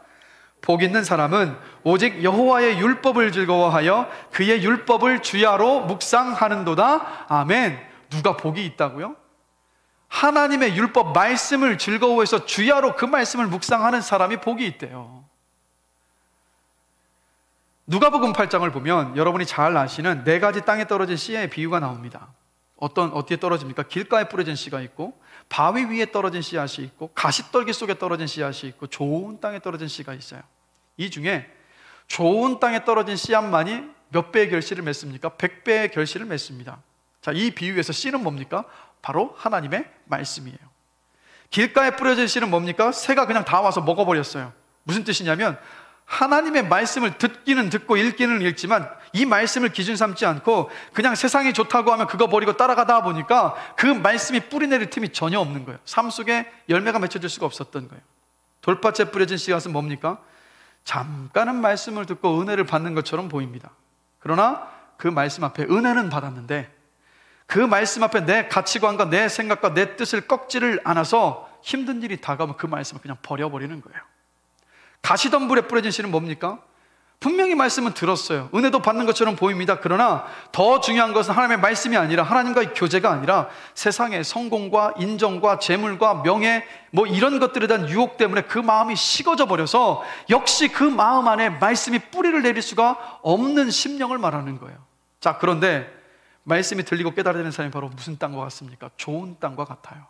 복 있는 사람은 오직 여호와의 율법을 즐거워하여 그의 율법을 주야로 묵상하는도다. 아멘. 누가 복이 있다고요? 하나님의 율법 말씀을 즐거워해서 주야로 그 말씀을 묵상하는 사람이 복이 있대요. 누가복음 8장을 보면 여러분이 잘 아시는 4가지 땅에 떨어진 씨의 비유가 나옵니다. 어디에 떨어집니까? 길가에 뿌려진 씨가 있고, 바위 위에 떨어진 씨앗이 있고, 가시떨기 속에 떨어진 씨앗이 있고, 좋은 땅에 떨어진 씨가 있어요. 이 중에 좋은 땅에 떨어진 씨앗만이 몇 배의 결실을 맺습니까? 100배의 결실을 맺습니다. 자, 이 비유에서 씨는 뭡니까? 바로 하나님의 말씀이에요. 길가에 뿌려진 씨는 뭡니까? 새가 그냥 다 와서 먹어버렸어요. 무슨 뜻이냐면, 하나님의 말씀을 듣기는 듣고 읽기는 읽지만 이 말씀을 기준 삼지 않고 그냥 세상이 좋다고 하면 그거 버리고 따라가다 보니까 그 말씀이 뿌리내릴 틈이 전혀 없는 거예요. 삶 속에 열매가 맺혀질 수가 없었던 거예요. 돌밭에 뿌려진 씨앗은 뭡니까? 잠깐은 말씀을 듣고 은혜를 받는 것처럼 보입니다. 그러나 그 말씀 앞에 은혜는 받았는데 그 말씀 앞에 내 가치관과 내 생각과 내 뜻을 꺾지를 않아서 힘든 일이 다가오면 그 말씀을 그냥 버려버리는 거예요. 가시덤불에 뿌려진 씨는 뭡니까? 분명히 말씀은 들었어요. 은혜도 받는 것처럼 보입니다. 그러나 더 중요한 것은 하나님의 말씀이 아니라, 하나님과의 교제가 아니라 세상의 성공과 인정과 재물과 명예 이런 것들에 대한 유혹 때문에 그 마음이 식어져 버려서 역시 그 마음 안에 말씀이 뿌리를 내릴 수가 없는 심령을 말하는 거예요. 자, 그런데 말씀이 들리고 깨달아지는 사람이 바로 무슨 땅과 같습니까? 좋은 땅과 같아요.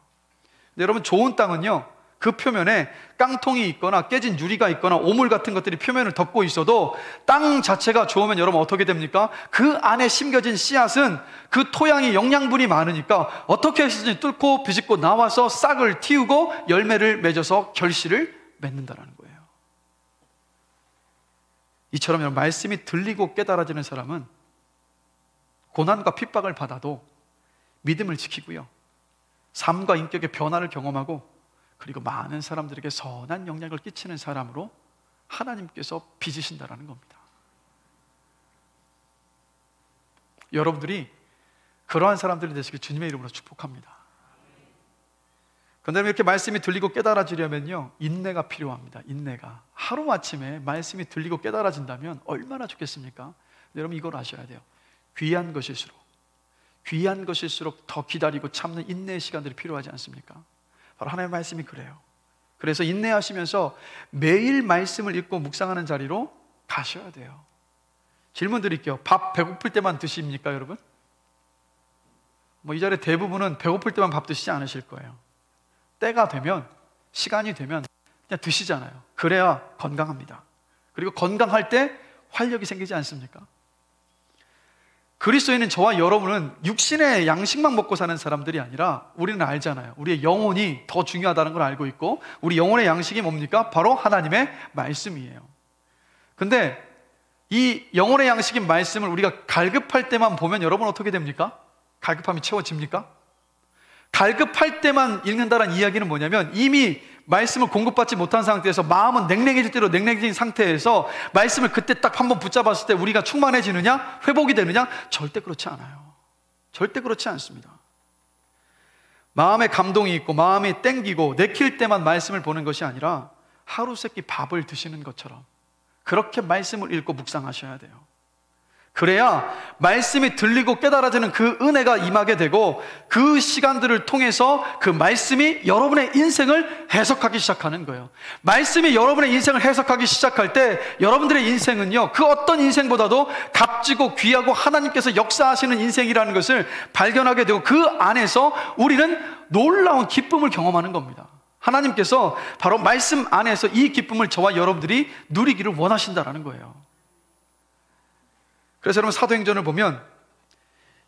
근데 여러분, 좋은 땅은요, 그 표면에 깡통이 있거나 깨진 유리가 있거나 오물 같은 것들이 표면을 덮고 있어도 땅 자체가 좋으면 여러분 어떻게 됩니까? 그 안에 심겨진 씨앗은 그 토양이 영양분이 많으니까 어떻게 해서든지 뚫고 비집고 나와서 싹을 틔우고 열매를 맺어서 결실을 맺는다는 거예요. 이처럼 여러분, 말씀이 들리고 깨달아지는 사람은 고난과 핍박을 받아도 믿음을 지키고요, 삶과 인격의 변화를 경험하고, 그리고 많은 사람들에게 선한 영향을 끼치는 사람으로 하나님께서 빚으신다는 겁니다. 여러분들이 그러한 사람들이 되시길 주님의 이름으로 축복합니다. 그런데 이렇게 말씀이 들리고 깨달아지려면요, 인내가 필요합니다. 인내가. 하루아침에 말씀이 들리고 깨달아진다면 얼마나 좋겠습니까? 여러분, 이걸 아셔야 돼요. 귀한 것일수록 더 기다리고 참는 인내의 시간들이 필요하지 않습니까? 바로 하나님의 말씀이 그래요. 그래서 인내하시면서 매일 말씀을 읽고 묵상하는 자리로 가셔야 돼요. 질문 드릴게요. 밥 배고플 때만 드십니까, 여러분? 이 자리에 대부분은 배고플 때만 밥 드시지 않으실 거예요. 때가 되면, 시간이 되면 그냥 드시잖아요. 그래야 건강합니다. 그리고 건강할 때 활력이 생기지 않습니까? 그리스도인은 저와 여러분은 육신의 양식만 먹고 사는 사람들이 아니라 우리는 알잖아요. 우리의 영혼이 더 중요하다는 걸 알고 있고, 우리 영혼의 양식이 뭡니까? 바로 하나님의 말씀이에요. 근데 이 영혼의 양식인 말씀을 우리가 갈급할 때만 보면 여러분 어떻게 됩니까? 갈급함이 채워집니까? 갈급할 때만 읽는다는 이야기는 뭐냐면, 이미 말씀을 공급받지 못한 상태에서 마음은 냉랭해질 대로 냉랭해진 상태에서 말씀을 그때 딱 한번 붙잡았을 때 우리가 충만해지느냐? 회복이 되느냐? 절대 그렇지 않아요. 절대 그렇지 않습니다. 마음에 감동이 있고 마음이 땡기고 내킬 때만 말씀을 보는 것이 아니라 하루 세끼 밥을 드시는 것처럼 그렇게 말씀을 읽고 묵상하셔야 돼요. 그래야 말씀이 들리고 깨달아지는 그 은혜가 임하게 되고 그 시간들을 통해서 그 말씀이 여러분의 인생을 해석하기 시작하는 거예요. 말씀이 여러분의 인생을 해석하기 시작할 때 여러분들의 인생은요, 그 어떤 인생보다도 값지고 귀하고 하나님께서 역사하시는 인생이라는 것을 발견하게 되고 그 안에서 우리는 놀라운 기쁨을 경험하는 겁니다. 하나님께서 바로 말씀 안에서 이 기쁨을 저와 여러분들이 누리기를 원하신다라는 거예요. 그래서 여러분 사도행전을 보면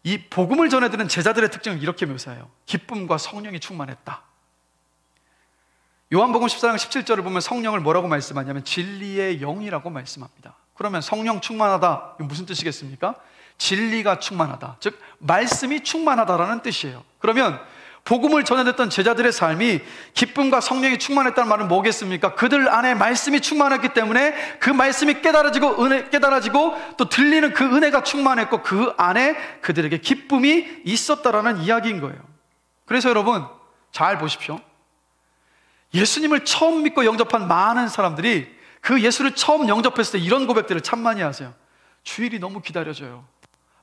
이 복음을 전해드리는 제자들의 특징을 이렇게 묘사해요. 기쁨과 성령이 충만했다. 요한복음 14장 17절을 보면 성령을 뭐라고 말씀하냐면 진리의 영이라고 말씀합니다. 그러면 성령 충만하다, 이게 무슨 뜻이겠습니까? 진리가 충만하다, 즉 말씀이 충만하다라는 뜻이에요. 그러면 복음을 전해듣던 제자들의 삶이 기쁨과 성령이 충만했다는 말은 뭐겠습니까? 그들 안에 말씀이 충만했기 때문에 그 말씀이 깨달아지고 또 들리는 그 은혜가 충만했고 그 안에 그들에게 기쁨이 있었다라는 이야기인 거예요. 그래서 여러분 잘 보십시오. 예수님을 처음 믿고 영접한 많은 사람들이 그 예수를 처음 영접했을 때 이런 고백들을 참 많이 하세요. 주일이 너무 기다려져요.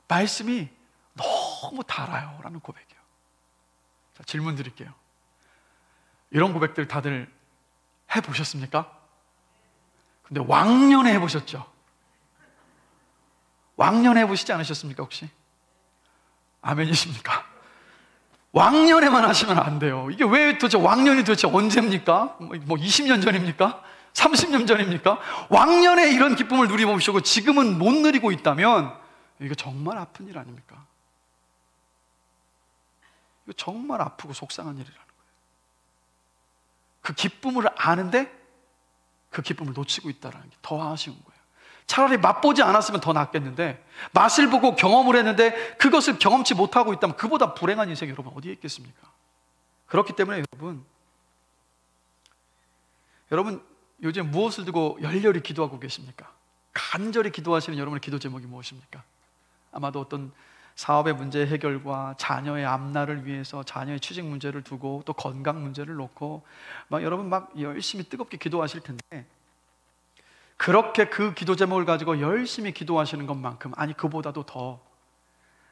말씀이 너무 달아요 라는 고백이에요. 자, 질문 드릴게요. 이런 고백들 다들 해보셨습니까? 근데 왕년에 해보셨죠? 왕년에 해보시지 않으셨습니까 혹시? 아멘이십니까? 왕년에만 하시면 안 돼요. 이게 왜 도대체 왕년이 도대체 언제입니까? 뭐 20년 전입니까? 30년 전입니까? 왕년에 이런 기쁨을 누리보시고 지금은 못 누리고 있다면 이거 정말 아픈 일 아닙니까? 이거 정말 아프고 속상한 일이라는 거예요. 그 기쁨을 아는데 그 기쁨을 놓치고 있다는 게 더 아쉬운 거예요. 차라리 맛보지 않았으면 더 낫겠는데 맛을 보고 경험을 했는데 그것을 경험치 못하고 있다면 그보다 불행한 인생이 여러분 어디에 있겠습니까? 그렇기 때문에 여러분 요즘 무엇을 두고 열렬히 기도하고 계십니까? 간절히 기도하시는 여러분의 기도 제목이 무엇입니까? 아마도 어떤 사업의 문제 해결과 자녀의 앞날을 위해서 자녀의 취직 문제를 두고 또 건강 문제를 놓고 여러분 열심히 뜨겁게 기도하실 텐데 그렇게 그 기도 제목을 가지고 열심히 기도하시는 것만큼 아니 그보다도 더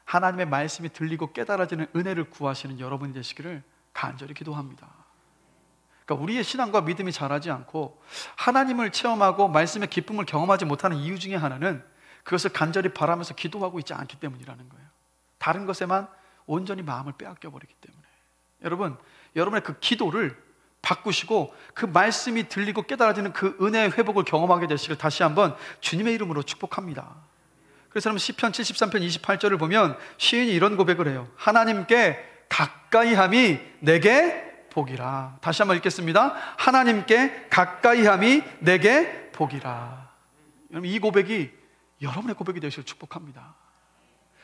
하나님의 말씀이 들리고 깨달아지는 은혜를 구하시는 여러분이 되시기를 간절히 기도합니다. 그러니까 우리의 신앙과 믿음이 자라지 않고 하나님을 체험하고 말씀의 기쁨을 경험하지 못하는 이유 중에 하나는 그것을 간절히 바라면서 기도하고 있지 않기 때문이라는 거예요. 다른 것에만 온전히 마음을 빼앗겨 버리기 때문에 여러분, 여러분의 그 기도를 바꾸시고 그 말씀이 들리고 깨달아지는 그 은혜의 회복을 경험하게 되시길 다시 한번 주님의 이름으로 축복합니다. 그래서 여러분 시편 73편 28절을 보면 시인이 이런 고백을 해요. 하나님께 가까이함이 내게 복이라. 다시 한번 읽겠습니다. 하나님께 가까이함이 내게 복이라. 여러분 이 고백이 여러분의 고백이 되시길 축복합니다.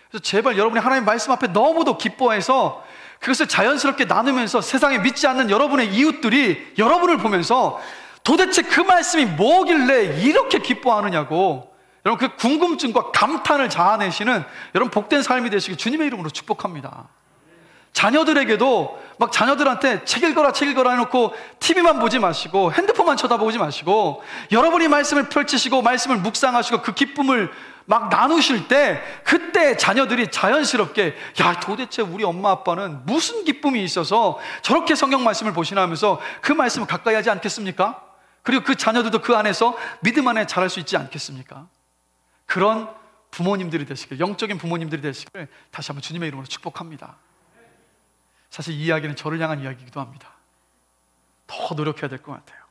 그래서 제발 여러분이 하나님 말씀 앞에 너무도 기뻐해서 그것을 자연스럽게 나누면서 세상에 믿지 않는 여러분의 이웃들이 여러분을 보면서 도대체 그 말씀이 뭐길래 이렇게 기뻐하느냐고 여러분 그 궁금증과 감탄을 자아내시는 여러분 복된 삶이 되시길 주님의 이름으로 축복합니다. 자녀들에게도 막 자녀들한테 책 읽어라 해놓고 TV만 보지 마시고 핸드폰만 쳐다보지 마시고 여러분이 말씀을 펼치시고 말씀을 묵상하시고 그 기쁨을 막 나누실 때 그때 자녀들이 자연스럽게 야 도대체 우리 엄마 아빠는 무슨 기쁨이 있어서 저렇게 성경 말씀을 보시나 하면서 그 말씀을 가까이 하지 않겠습니까? 그리고 그 자녀들도 그 안에서 믿음 안에 자랄 수 있지 않겠습니까? 그런 부모님들이 되시길, 영적인 부모님들이 되시길 다시 한번 주님의 이름으로 축복합니다. 사실 이 이야기는 저를 향한 이야기이기도 합니다. 더 노력해야 될 것 같아요.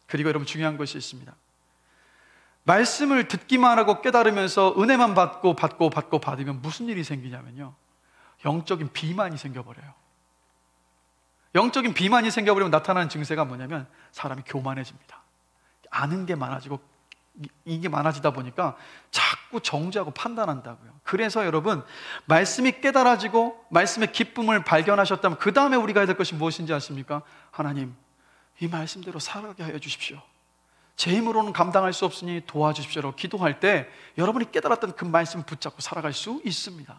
그리고 여러분 중요한 것이 있습니다. 말씀을 듣기만 하고 깨달으면서 은혜만 받으면 무슨 일이 생기냐면요, 영적인 비만이 생겨버려요. 영적인 비만이 생겨버리면 나타나는 증세가 뭐냐면 사람이 교만해집니다. 아는 게 많아지고 이게 많아지다 보니까 자꾸 정죄하고 판단한다고요. 그래서 여러분 말씀이 깨달아지고 말씀의 기쁨을 발견하셨다면 그 다음에 우리가 해야 될 것이 무엇인지 아십니까? 하나님 이 말씀대로 살아가게 하여 주십시오. 제 힘으로는 감당할 수 없으니 도와주십시오라고 기도할 때 여러분이 깨달았던 그 말씀을 붙잡고 살아갈 수 있습니다.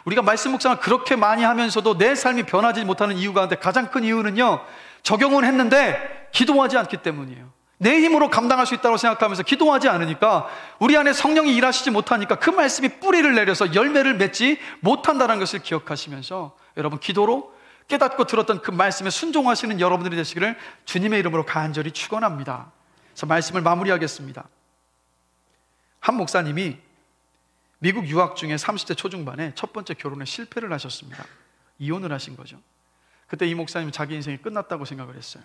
우리가 말씀 묵상을 그렇게 많이 하면서도 내 삶이 변하지 못하는 이유 가운데 가장 큰 이유는요, 적용은 했는데 기도하지 않기 때문이에요. 내 힘으로 감당할 수 있다고 생각하면서 기도하지 않으니까, 우리 안에 성령이 일하시지 못하니까 그 말씀이 뿌리를 내려서 열매를 맺지 못한다는 것을 기억하시면서 여러분, 기도로 깨닫고 들었던 그 말씀에 순종하시는 여러분들이 되시기를 주님의 이름으로 간절히 축원합니다. 그래서 말씀을 마무리하겠습니다. 한 목사님이 미국 유학 중에 30대 초중반에 첫 번째 결혼에 실패를 하셨습니다. 이혼을 하신 거죠. 그때 이 목사님은 자기 인생이 끝났다고 생각을 했어요.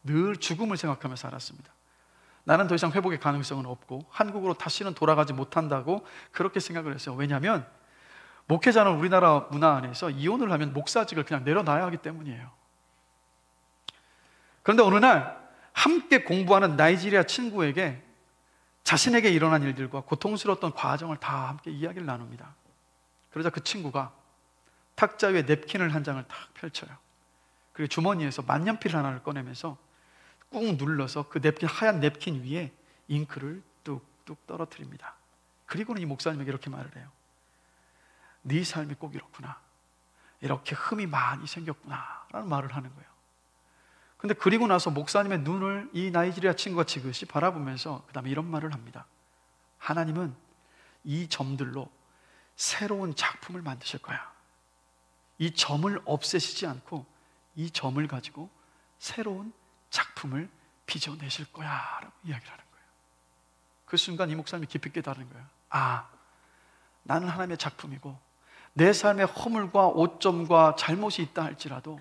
늘 죽음을 생각하며 살았습니다. 나는 더 이상 회복의 가능성은 없고 한국으로 다시는 돌아가지 못한다고 그렇게 생각을 했어요. 왜냐하면 목회자는 우리나라 문화 안에서 이혼을 하면 목사직을 그냥 내려놔야 하기 때문이에요. 그런데 어느 날 함께 공부하는 나이지리아 친구에게 자신에게 일어난 일들과 고통스러웠던 과정을 다 함께 이야기를 나눕니다. 그러자 그 친구가 탁자 위에 냅킨을 한 장을 탁 펼쳐요. 그리고 주머니에서 만년필 하나를 꺼내면서 꾹 눌러서 그 냅킨, 하얀 냅킨 위에 잉크를 뚝뚝 떨어뜨립니다. 그리고는 이 목사님에게 이렇게 말을 해요. 네 삶이 꼭 이렇구나, 이렇게 흠이 많이 생겼구나 라는 말을 하는 거예요. 근데 그리고 나서 목사님의 눈을 이 나이지리아 친구가 지그시 바라보면서 그 다음에 이런 말을 합니다. 하나님은 이 점들로 새로운 작품을 만드실 거야. 이 점을 없애시지 않고 이 점을 가지고 새로운 작품을 빚어내실 거야 라고 이야기를 하는 거예요. 그 순간 이 목사님이 깊이 깨달은 거예요. 아, 나는 하나님의 작품이고 내 삶의 허물과 오점과 잘못이 있다 할지라도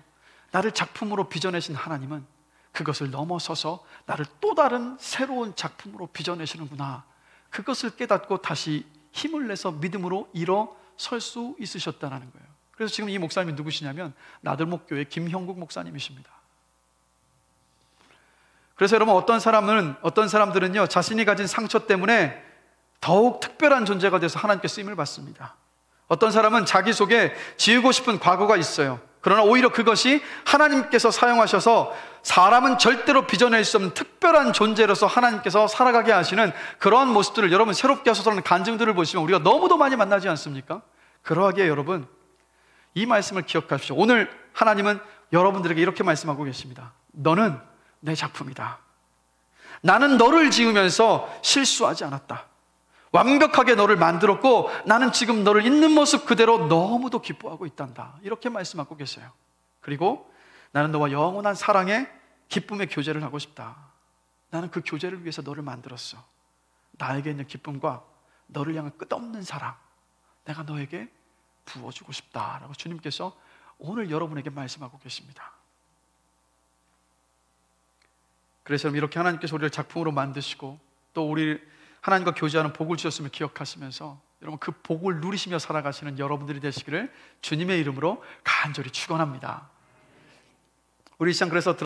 나를 작품으로 빚어내신 하나님은 그것을 넘어서서 나를 또 다른 새로운 작품으로 빚어내시는구나. 그것을 깨닫고 다시 힘을 내서 믿음으로 일어설 수 있으셨다는 거예요. 그래서 지금 이 목사님이 누구시냐면 나들목교회 김형국 목사님이십니다. 그래서 여러분, 어떤 사람들은요, 자신이 가진 상처 때문에 더욱 특별한 존재가 돼서 하나님께 쓰임을 받습니다. 어떤 사람은 자기 속에 지우고 싶은 과거가 있어요. 그러나 오히려 그것이 하나님께서 사용하셔서 사람은 절대로 빚어낼 수 없는 특별한 존재로서 하나님께서 살아가게 하시는 그러한 모습들을 여러분 새롭게 하소서라는 간증들을 보시면 우리가 너무도 많이 만나지 않습니까? 그러하기에 여러분, 이 말씀을 기억하십시오. 오늘 하나님은 여러분들에게 이렇게 말씀하고 계십니다. 너는 내 작품이다. 나는 너를 지으면서 실수하지 않았다. 완벽하게 너를 만들었고 나는 지금 너를 있는 모습 그대로 너무도 기뻐하고 있단다. 이렇게 말씀하고 계세요. 그리고 나는 너와 영원한 사랑의 기쁨의 교제를 하고 싶다. 나는 그 교제를 위해서 너를 만들었어. 나에게 있는 기쁨과 너를 향한 끝없는 사랑, 내가 너에게 부어주고 싶다라고 주님께서 오늘 여러분에게 말씀하고 계십니다. 그래서 이렇게 하나님께서 우리를 작품으로 만드시고 또 우리 하나님과 교제하는 복을 주셨음을 기억하시면서 여러분 그 복을 누리시며 살아가시는 여러분들이 되시기를 주님의 이름으로 간절히 축원합니다. 우리 이 시간 그래서